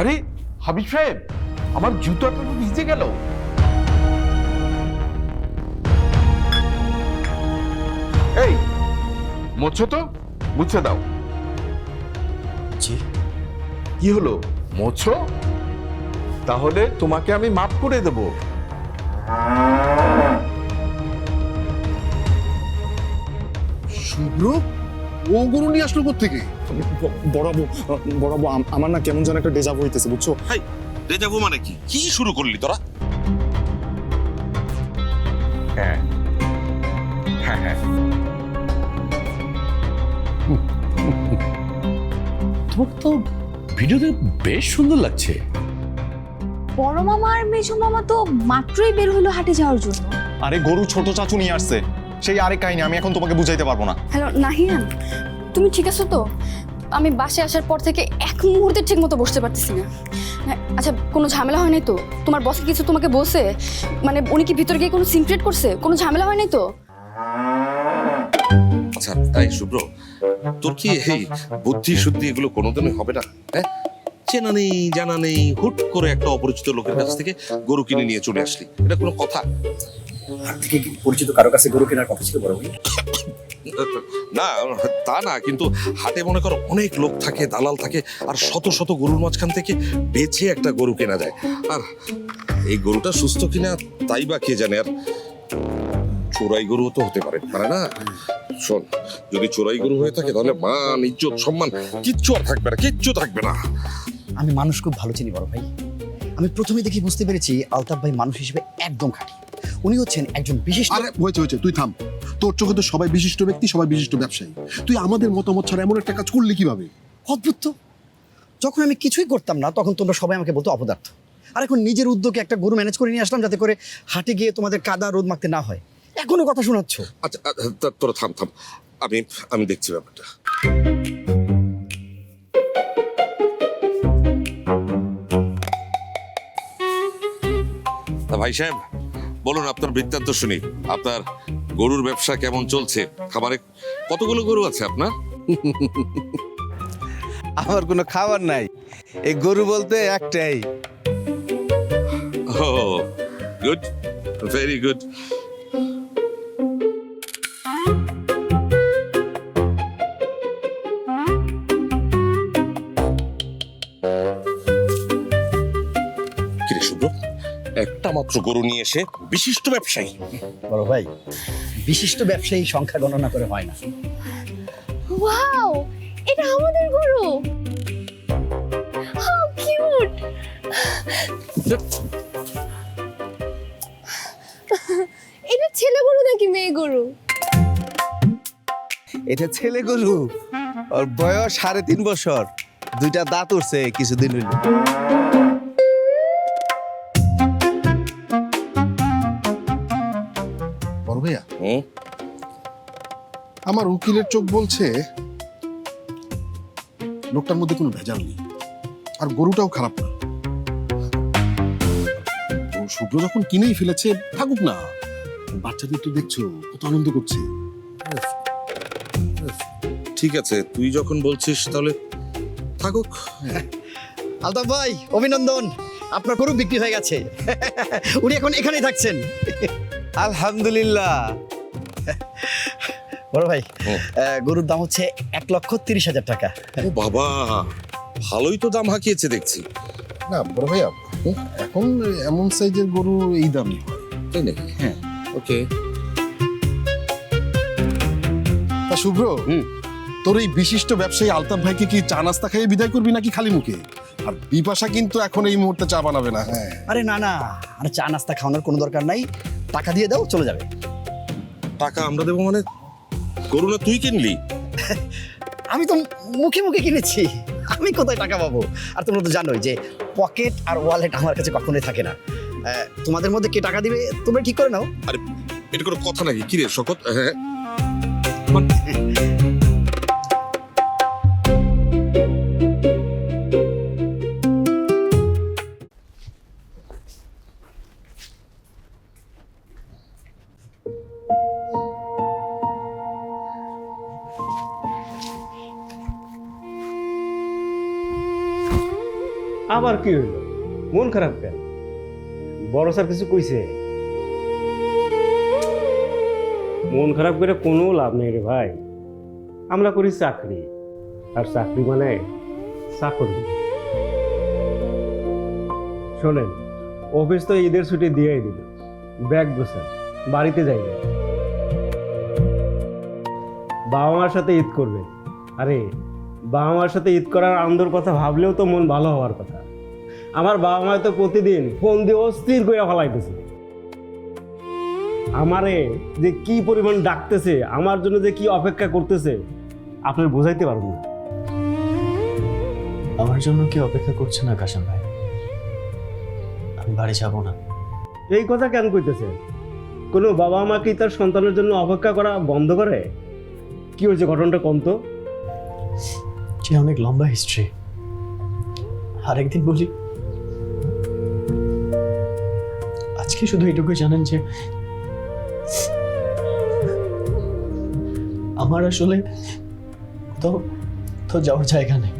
আরে হাবিব সাহেব, আমার জুতাটা তো ভিজে গেল। এই মুছো তো, মুছে দাও। জি। কি হলো, মোছো? তাহলে তোমাকে আমি মাফ করে দেব। শুভ্র ও গরু নিয়ে আসলো কোত্থেকে? বড়াবু, বড়াবু, আমার না কেমন যেন একটা ডেজাভু হইতেছে, বুঝছো? হাই, ডেজাভু মানে কি? কি শুরু করলি তোরা? হ্যাঁ হ্যাঁ হ্যাঁ, তোমাকে তো ভিডিওতে বেশ সুন্দর লাগছে। বড় মামা আর মেজো মামা তো মাত্রই বের হলো হাটে যাওয়ার জন্য। আরে গরু ছোট চাচু নিয়ে আসছে, সেই আরেক কাহিনী, আমি এখন তোমাকে বুঝাইতে পারবো না। হ্যালো নাহিয়ান, তুমি ঠিক আছো তো? আমি বাসে আসার পর থেকে এক মুহূর্তে ঠিক মতো বসতে পারতেছি না। আচ্ছা, কোনো ঝামেলা হয় নাই তো? তোমার বসে কিছু তোমাকে বলছে? মানে উনি কি ভিতরে গিয়ে কোনো সিক্রেট করছে? কোনো ঝামেলা হয় নাই তো? আচ্ছা তাই শুভ্র, তোর কি এই বুদ্ধি শুদ্ধি এগুলো কোনোদিনই হবে না? হ্যাঁ, চেনা নেই জানা নেই, হুট করে একটা অপরিচিত লোকের কাছ থেকে গরু কিনে নিয়ে চলে আসলি, এটা কোনো কথা? হাট থেকে পরিচিত কারো কাছে গরু কেনার কথা ছিল বড় ভাই। না তা না, কিন্তু হাটে মনে করো অনেক লোক থাকে, দালাল থাকে, আর শত শত গরুর মাঝখান থেকে বেছে একটা গরু কেনা যায়। আর এই গরুটা সুস্থ কিনা তাই বা কে জানে। আর চোরাই গরু তো হতে পারে না। শোন, যদি চোরাই গরু হয়ে থাকে তাহলে মান ইজ্জত সম্মান কিচ্ছু আর থাকবে না, কিচ্ছু থাকবে না। আমি মানুষ খুব ভালো চিনি বড় ভাই। আমি প্রথমে দেখি বুঝতে পেরেছি আলতাফ ভাই মানুষ হিসেবে একদম খাঁটি। উনি হচ্ছেন একজন বিশিষ্ট। আরে হয়েছে, তুই থাম। তোর চোখে তো সবাই বিশিষ্ট ব্যক্তি, সবাই বিশিষ্ট ব্যবসায়ী। তুই আমাদের মতামত ছাড়া এমন একটা কাজ করলি কিভাবে? অদ্ভুত তো। যখন আমি কিছুই করতাম না তখন তোমরা সবাই আমাকে বলতো অপদার্থ। আর এখন নিজের উদ্যোগে একটা গরু ম্যানেজ করে নিয়ে আসলাম যাতে করে হাটে গিয়ে তোমাদের কাদা রোদ মাখতে না হয়। এখনো কথা শোনাচ্ছ? আচ্ছা তোরা থাম থাম, আমি আমি দেখছি ব্যাপারটা। তা ভাই সাহেব, বলুন আপনার বৃত্তান্ত শুনি। আপনার গরুর ব্যবসা কেমন চলছে? খামারে কতগুলো গরু আছে আপনার? আমার কোনো খাবার নাই, এই গরু বলতে একটাই। ও গুড, ভেরি গুড। কিরে শুভ্র, একটা মাত্র গরু নিয়ে এসে বিশিষ্ট ব্যবসায়ী? বড় ভাই, বিশিষ্ট ব্যবসায়ী সংখ্যা গণনা করে হয় না। ওয়াও, এটা আমাদের গরু। How cute. এটা ছেলে গরু নাকি মেয়ে গরু? এটা ছেলে গরু, ওর বয়স 3.5 বছর, 2টা দাঁত উঠছে কিছুদিন হইল। বড় ভাইয়া, হুম, আমার উকিলের চোখ বলছে লোকটার মধ্যে কোনো ভেজাল নেই, আর গরুটাও খারাপ না। ও শুভ্র যখন কিনেই ফেলেছে, থাকুক না। বাচ্চাদের তো দেখছো কত আনন্দ করছে। ঠিক আছে, তুই যখন বলছিস তাহলে থাকুক। আলতাফ ভাই, অভিনন্দন, আপনার গরু বিক্রি হয়ে গেছে। উনি এখন এখানেই থাকছেন। আলহামদুলিল্লাহ। বড় ভাই, হুম। গরুর দাম হচ্ছে 1,30,000 টাকা। ও বাবা, ভালোই তো দাম হাঁকিয়েছে দেখছি। না বড় ভাইয়া, এখন এমন সাইজের গরু এই দামই হয়। তাই নাকি? হ্যাঁ। ওকে। তা শুভ্র, তোর এই বিশিষ্ট ব্যবসায়ী আলতাফ ভাইকে কি চা নাস্তা খাইয়ে বিদায় করবি নাকি খালি মুখে? আর বিপাশা কিন্তু এখন এই মুহূর্তে চা বানাবে না। হ্যাঁ, আরে না না, আরে চা নাস্তা খাওয়ানোর কোনো দরকার নাই। টাকা দিয়ে দাও, চলে যাবে। টাকা আমরা দেবো মানে? গরু না তুই কিনলি? আমি তো মুখে মুখে কিনেছি, আমি কোথায় টাকা পাবো? আর তোমরা তো জানোই যে পকেট আর ওয়ালেট আমার কাছে কখনোই থাকে না। তোমাদের মধ্যে কে টাকা দিবে তোমরা ঠিক করে নাও। আরে এটা কোনো কথা নাকি? কিরে শকত? হ্যাঁ, আবার কি হইল? মন খারাপ কেন? বড় স্যার কিছু কইছে? মন খারাপ করে কোনো লাভ নেই রে ভাই। আমরা করি চাকরি, আর চাকরি মানে চাকরি। শোনেন, অফিস তো ঈদের ছুটি দিয়েই দিল, ব্যাগ গোছান, বাড়িতে যাইবেন, বাবা মার সাথে ঈদ করবেন। আরে বাবা মার সাথে ঈদ করার আনন্দের কথা ভাবলেও তো মন ভালো হওয়ার কথা। আমার বাবা মা তো প্রতিদিন ফোন দিয়ে অস্থির করে ফেলাইতেছে, আমারে যে কি পরিমাণ ডাকতেছে, আমার জন্য যে কি অপেক্ষা করতেছে আপনার বোঝাইতে পারবো না। আমার জন্য কি অপেক্ষা করছে না কাশেম ভাই? আমি বাড়ি যাব না। এই কথা কেন কইতেছে? কোনো বাবা মা কি তার সন্তানের জন্য অপেক্ষা করা বন্ধ করে? কি হয়েছে, ঘটনাটা কম তো? যে অনেক লম্বা হিস্ট্রি। আরেকদিন বলি, আজকে শুধু এইটুকুই জানেন যে আমার আসলে তো তো যাওয়ার জায়গা নেই।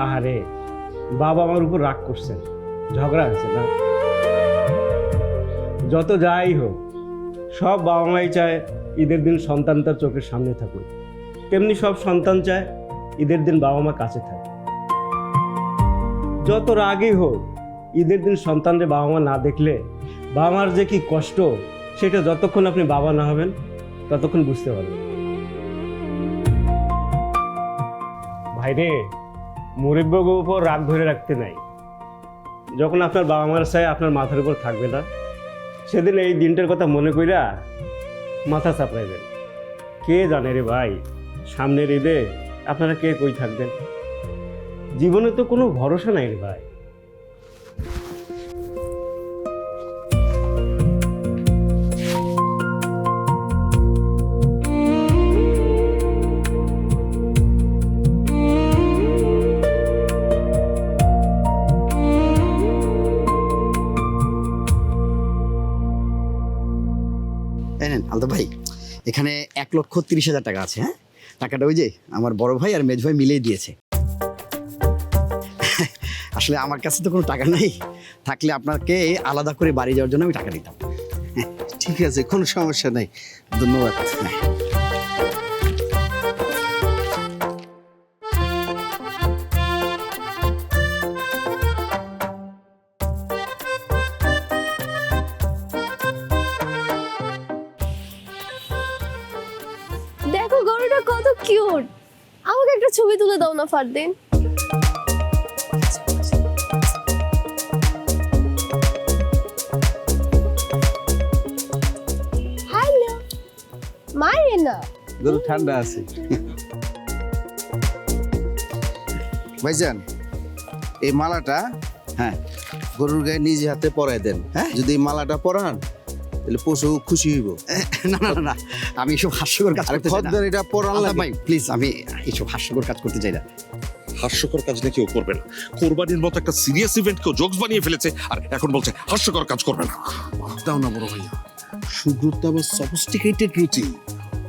আহারে, বাবা আমার উপর রাগ করছেন, ঝগড়া হয়েছে না? যত যাই হোক, সব বাবা মাই চায় ঈদের দিন সন্তান তার চোখের সামনে থাকুক, তেমনি সব সন্তান চায় ঈদের দিন বাবা মা কাছে থাকে। যত রাগই হোক, ঈদের দিন সন্তানরে বাবা মা না দেখলে বাবা মার যে কি কষ্ট, সেটা যতক্ষণ আপনি বাবা না হবেন ততক্ষণ বুঝতে পারবেন। ভাইরে, মুরব্বির উপর রাগ ধরে রাখতে নাই। যখন আপনার বাবা মার চাই আপনার মাথার উপর থাকবে না, সেদিন এই দিনটার কথা মনে কইরা মাথা চাপড়াইবেন। কে জানে রে ভাই, সামনের ঈদে আপনারা কে কই থাকবেন? জীবনে তো কোনো ভরসা নাই রে ভাই। এই নেন আলতাফ ভাই, এখানে 1,30,000 টাকা আছে। হ্যাঁ, টাকাটা ওই যে আমার বড় ভাই আর মেজ ভাই মিলেই দিয়েছে। আসলে আমার কাছে তো কোনো টাকা নেই, থাকলে আপনাকে আলাদা করে বাড়ি যাওয়ার জন্য আমি টাকা দিতাম। ঠিক আছে, কোনো সমস্যা নাই, ধন্যবাদ। দেখো গরুটা কত কিউট, আমাকে একটা ছবি তুলে দাও না ফারদিন। হ্যালো, মারে না, গরু ঠান্ডা আছে। ভাইজান, এই মালাটা হ্যাঁ গরুর গায়ে নিজে হাতে পরায় দেন। হ্যাঁ? যদি এই মালাটা পরান তাহলে পশু খুশি হইব। না না না না, আমি এসব হাস্যকর কাজ আর করতে চাই না। খদ্দের এটা পরান আলতাফ লাগে। ভাই প্লিজ, আমি এসব হাস্যকর কাজ করতে চাই না। হাস্যকর কাজ নাকি ও করবে না? কোরবানির মতো একটা সিরিয়াস ইভেন্ট কেউ জোকস বানিয়ে ফেলেছে, আর এখন বলছে হাস্যকর কাজ করবে না। দাও না বড় ভাইয়া, সুব্রত তো আবার সফিস্টিকেটেড রুচি,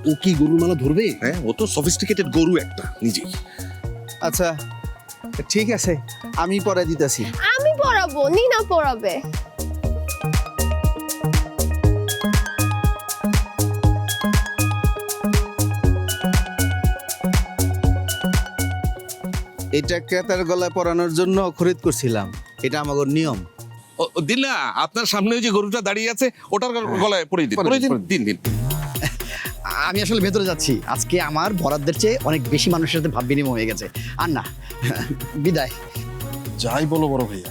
ও কি গরুর মালা ধরবে? হ্যাঁ, ও তো সফিস্টিকেটেড গরু একটা নিজেই। আচ্ছা ঠিক আছে, আমি পরাই দিতেছি। আমি পড়াবো, নিনা পড়াবে। এটা ক্রেতার গলায় পরানোর জন্য খরিদ করছিলাম, এটা আমাদের নিয়ম। দিন না, আপনার সামনে ওই যে গরুটা দাঁড়িয়ে আছে, ওটার গলায় পরিয়ে দিন, দিন দিন। আমি আসলে ভেতরে যাচ্ছি, আজকে আমার বরাদ্দের চেয়ে অনেক বেশি মানুষের সাথে ভাব বিনিময় হয়ে গেছে। আর না, বিদায়। যাই বলো বড় ভাইয়া,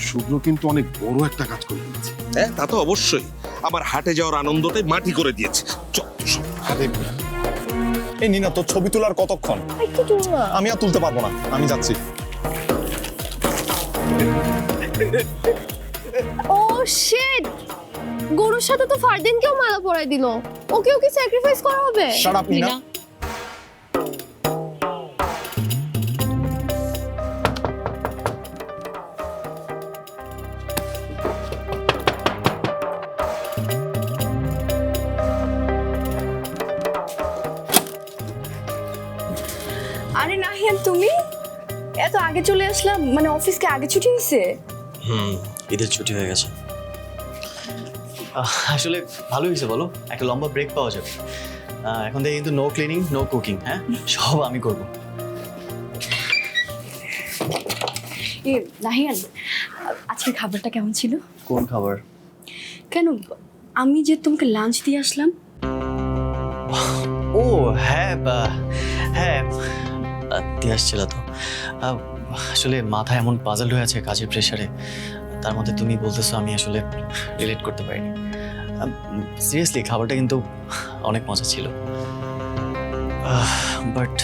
শুভ্র কিন্তু অনেক বড় একটা কাজ করে দিয়েছে। হ্যাঁ, তা তো অবশ্যই। আমার হাটে যাওয়ার আনন্দটাই মাটি করে দিয়েছে। এই নিনা, তোর ছবি তোলার কতক্ষণ? একটু তুল না। আমি আর তুলতে পারবো না, আমি যাচ্ছি। ও শিট, গরুর সাথে তো ফারদিনকেও মালা পরাই দিল। ওকেও কি স্যাক্রিফাইস করা হবে? শাট আপ নিনা। আরে নাহিয়ান, তুমি এত আগে চলে আসলাম, মানে অফিসকে আগে ছুটি হয়েছে? ঈদের ছুটি হয়ে গেছে। আসলে ভালো হয়েছে, বলো, একটা লম্বা ব্রেক পাওয়া যাবে। এখন থেকে কিন্তু নো ক্লিনিং, নো কুকিং, হ্যাঁ, সব আমি করব। এ নাহিয়ান, আজকের খাবারটা কেমন ছিল? কোন খাবার? কেন, আমি যে তোমাকে লাঞ্চ দিয়ে আসলাম। ও হ্যাঁ, হ্যাঁ, দিয়ে আসছিল তো। আসলে মাথায় এমন পাজল হয়ে আছে কাজের প্রেশারে, তার মধ্যে তুমি বলতেছো, আমি আসলে রিলেট করতে পারিনি। সিরিয়াসলি খাবারটা কিন্তু অনেক মজা ছিল, বাট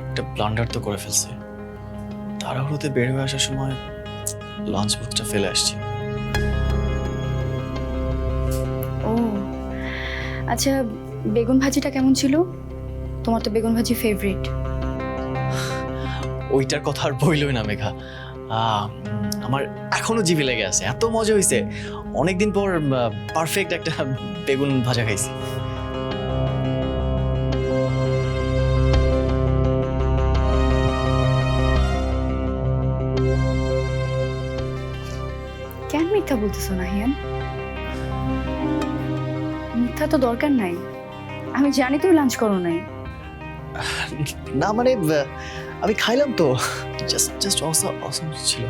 একটা ব্লান্ডার তো করে ফেলছে। তাড়াহুড়োতে বের হয়ে আসার সময় লাঞ্চ বক্সটা ফেলে আসছি। ও আচ্ছা, বেগুন ভাজিটা কেমন ছিল? তোমার তো বেগুন ভাজি ফেভারিট। ওইটার কথা আর বইলই না মেঘা, আমার এখনো জিভে লেগে আছে, এত মজা হয়েছে। অনেকদিন পর পারফেক্ট একটা বেগুন ভাজা খাইছি। কেন মিথ্যা বলতেছো নাহিয়ান? মিথ্যা তো দরকার নাই, আমি জানি তুমি লাঞ্চ করো নাই। না মানে আমি খাইলাম তো, জাস্ট অসম ছিল।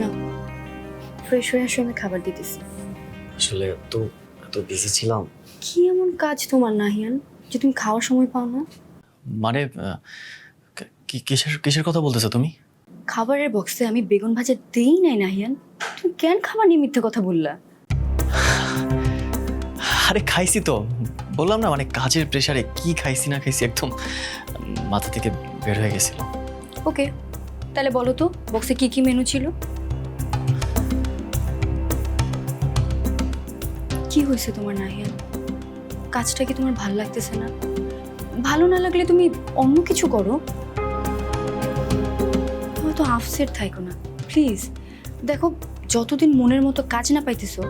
না, ফ্রেশ হয়ে আসো, আমি খাবার দিতেছি। আসলে এত বিজি ছিলাম। কি এমন কাজ তোমার নাহিয়ান যে তুমি খাওয়ার সময় পাও না? মানে কিসের কথা বলতেছো তুমি? খাবারের বক্সে আমি বেগুন ভাজা দেই নাই নাহিয়ান, তুমি কেন খাবার নিয়ে মিথ্যে কথা বললা? আরে খাইছি তো, বললাম না, মানে কাজের প্রেশারে কি খাইছি না খাইছি একদম মাথা থেকে বের হয়ে গেছিল। ওকে, তাহলে বলো তো বক্সে কি কি মেনু ছিল? কি হয়েছে তোমার নাহিয়ান? কাজটা কি তোমার ভালো লাগতেছে না? ভালো না লাগলে তুমি অন্য কিছু করো, হয়তো আপসেট থাইকো না প্লিজ। দেখো, যতদিন মনের মতো কাজ না পাইতেছো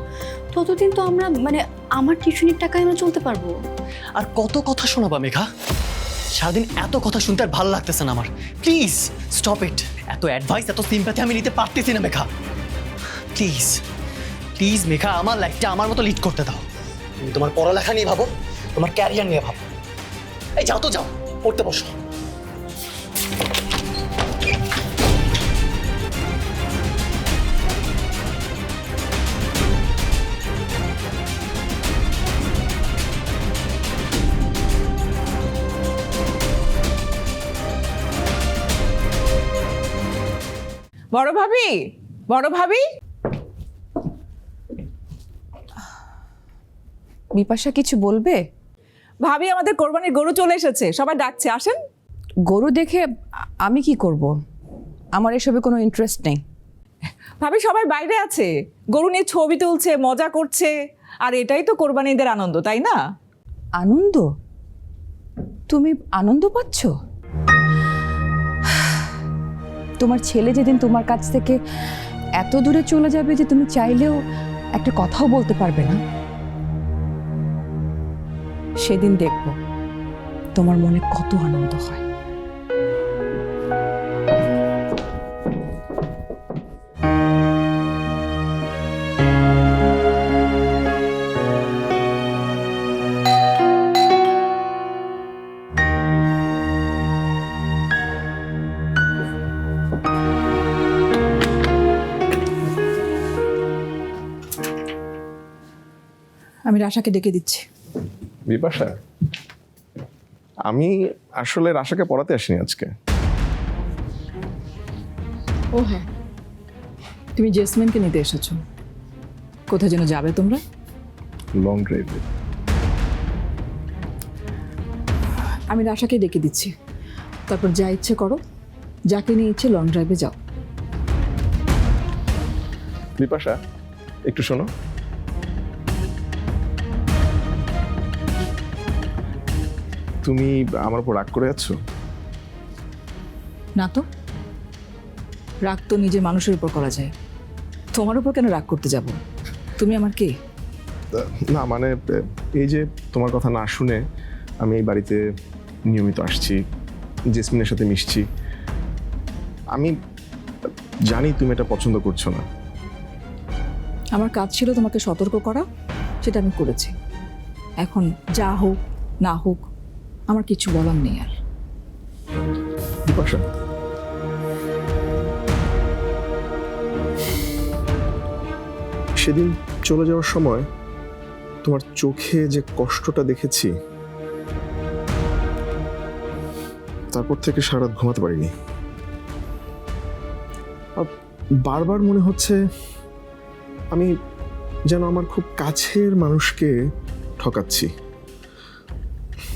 ততদিন তো আমরা, মানে আমার টিউশনির টাকায় আমরা চলতে পারবো। আর কত কথা শোনাবা মেঘা? সারাদিন এত কথা শুনতে আর ভালো লাগতেছে না আমার। Please stop it. এত অ্যাডভাইস, এত সিম্প্যাথি আমি নিতে পারতেছি না মেঘা। প্লিজ প্লিজ মেঘা, আমার লাইফটা আমার মতো লিড করতে দাও। তুমি তোমার পড়ালেখা নিয়ে ভাবো, তোমার ক্যারিয়ার নিয়ে ভাবো। এই যাও তো, যাও পড়তে বসো। বড় ভাবি, বড় ভাবি। বিপাশা কিছু বলবে? ভাবি, আমাদের কোরবানির গরু চলে এসেছে, সবাই ডাকছে, আসেন। গরু দেখে আমি কি করব? আমার এসবে কোনো ইন্টারেস্ট নেই। ভাবি, সবাই বাইরে আছে, গরু নিয়ে ছবি তুলছে, মজা করছে, আর এটাই তো কোরবানিদের আনন্দ, তাই না? আনন্দ? তুমি আনন্দ পাচ্ছ? তোমার ছেলে যেদিন তোমার কাছ থেকে এত দূরে চলে যাবে যে তুমি চাইলেও একটা কথাও বলতে পারবে না, সেদিন দেখব তোমার মনে কত আনন্দ হয়। আমি রাশাকে ডেকে দিচ্ছি। বিপাশা, আমি আসলে রাশাকে পড়াতে আসিনি আজকে। ও হ্যাঁ, তুমি জেসমিনকে নিতে এসেছো। কোথায় যেন যাবে তোমরা? লং ড্রাইভে। আমি রাশাকে ডেকে দিচ্ছি, তারপর যা ইচ্ছে করো, যাকে নিয়ে ইচ্ছে লং ড্রাইভে যাও। বিপাশা, একটু শোনো। তুমি আমার উপর রাগ করে যাচ্ছ? না তো, রাগ তো নিজের মানুষের উপর করা যায়, তোমার উপর কেন রাগ করতে যাব? তুমি আমার কে? না মানে এই যে তোমার কথা না শুনে আমি এই বাড়িতে নিয়মিত আসছি, জেসমিনের সাথে মিশছি। আমি জানি তুমি এটা পছন্দ করছো না। আমার কাজ ছিল তোমাকে সতর্ক করা, সেটা আমি করেছি। এখন যা হোক না হোক আমার কিছু বলার নেই আর। বিপাশা, সেদিন চলে যাওয়ার সময় তোমার চোখে যে কষ্টটা দেখেছি, তারপর থেকে সারা রাত ঘুমাতে পারিনি। আর বারবার মনে হচ্ছে আমি যেন আমার খুব কাছের মানুষকে ঠকাচ্ছি।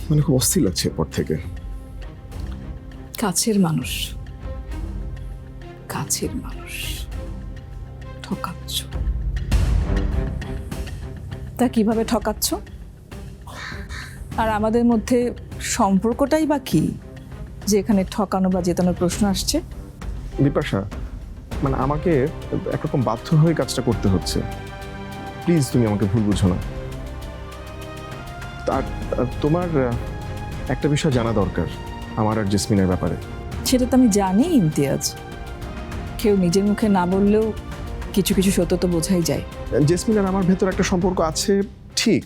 মানে খুব অস্থির লাগছে এরপর থেকে। কাছের মানুষ, কাছের মানুষ ঠকাচ্ছ? তা কিভাবে ঠকাচ্ছ? আর আমাদের মধ্যে সম্পর্কটাই বা কি যে এখানে ঠকানো বা জেতানোর প্রশ্ন আসছে? বিপাশা, মানে আমাকে একরকম বাধ্য হয়ে কাজটা করতে হচ্ছে। প্লিজ তুমি আমাকে ভুল বুঝো না। আর তোমার একটা বিষয় জানা দরকার আমার আর জেসমিনের ব্যাপারে। সেটা তো আমি জানি ইমতিয়াজ, কেউ নিজের মুখে না বললেও কিছু কিছু সত্য তো বোঝাই যায়। জেসমিন আর আমার ভেতর একটা সম্পর্ক আছে ঠিক,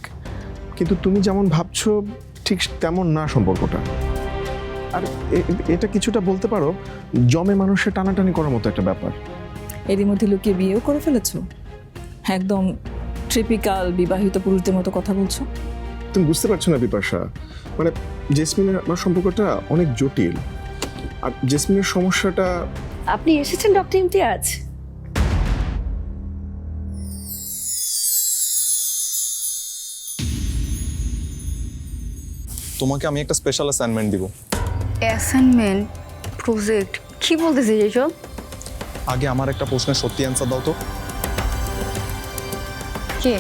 কিন্তু তুমি যেমন ভাবছো ঠিক তেমন না সম্পর্কটা। আর এটা কিছুটা বলতে পারো জমে মানুষের টানাটানি করার মতো একটা ব্যাপার। এরই মধ্যে লুকিয়ে বিয়েও করে ফেলেছো? একদম ট্রিপিক্যাল বিবাহিত পুরুষদের মতো কথা বলছো। তুমি বুঝতে পারছো না বিপাশা, মানে জেসমিনের আমার সম্পর্কটা অনেক জটিল। আর জেসমিনের সমস্যাটা। আপনি এসেছেন ডক্টর ইমতিয়াজ? তোমাকে আমি একটা স্পেশাল অ্যাসাইনমেন্ট দিব। অ্যাসাইনমেন্ট? প্রজেক্ট? কি বলতেছিস এসব? আগে আমার একটা প্রশ্নের সত্যি অ্যান্সার দাও তো। কে?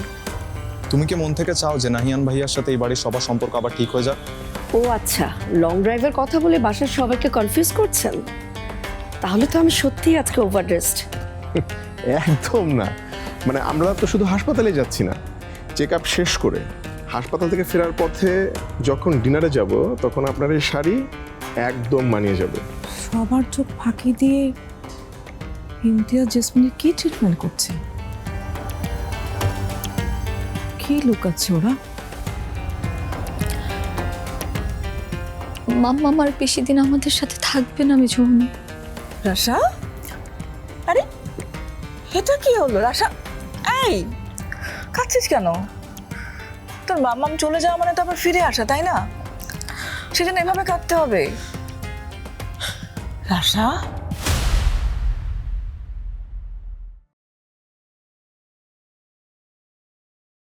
তুমি কি মন থেকে চাও যে নাহিয়ান ভাইয়ার সাথে এই বাড়ির সবার সম্পর্ক আবার ঠিক হয়ে যাক? ও আচ্ছা, লং ড্রাইভের কথা বলে বাসার সবাইকে কনফিউজ করছেন? তাহলে তো আমি সত্যিই আজকে ওভারড্রেসড। একদম না, মানে আমরা তো শুধু হাসপাতালে যাচ্ছি না, চেক আপ শেষ করে হাসপাতাল থেকে ফেরার পথে যখন ডিনারে যাব তখন আপনার এই শাড়ি একদম মানিয়ে যাবে। সবার চোখ ফাঁকি দিয়ে ইমতিয়াজ জেসমিনের কি ট্রিটমেন্ট করছে? কি লুকাচ্ছে ওরা? মাম্মা আমার বেশি দিন আমাদের সাথে থাকবে না মিঝুম। রাশা, আরে এটা কি হলো রাশা? এই কাঁদছিস কেন? তোর মাম্মাম চলে যাওয়া মানে তো আবার ফিরে আসা, তাই না? সেজন্য এভাবে কাঁদতে হবে? রাশা